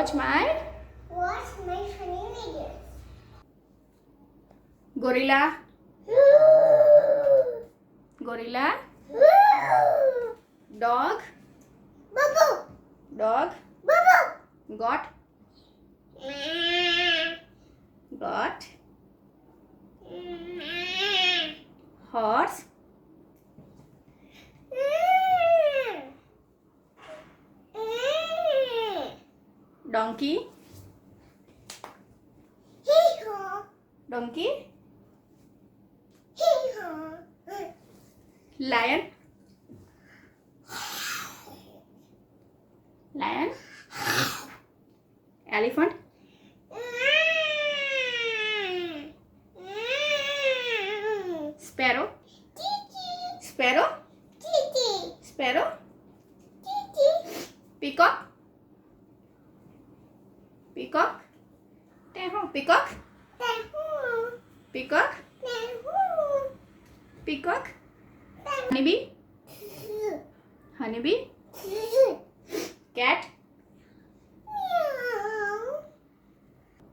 Watch my funny videos. gorilla. Gorilla. Dog. Bubble. Dog. Bubble. Got. Got. Horse. Donkey. Donkey. Lion. Lion. Elephant. Sparrow. Sparrow. Sparrow. Peacock. Peacock. Peacock. Peacock. Peacock. Honeybee. Honeybee. Cat.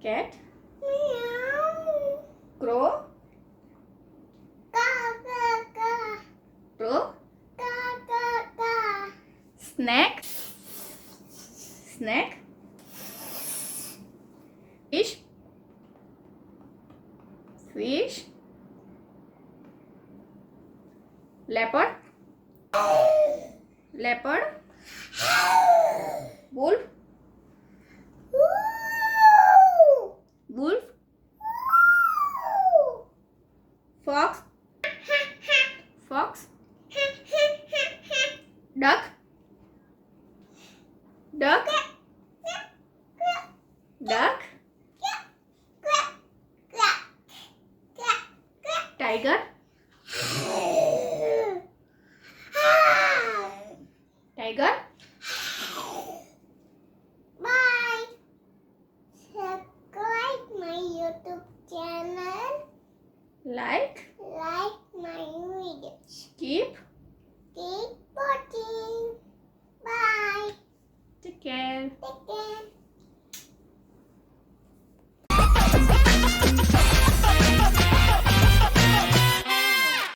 Cat. Crow. Crow. Snake. Snake. Fish. Fish. Leopard. Leopard. Wolf. Wolf. Fox. Fox. Duck. Duck. Duck. Tiger. Tiger. Bye. Subscribe my YouTube channel. Like.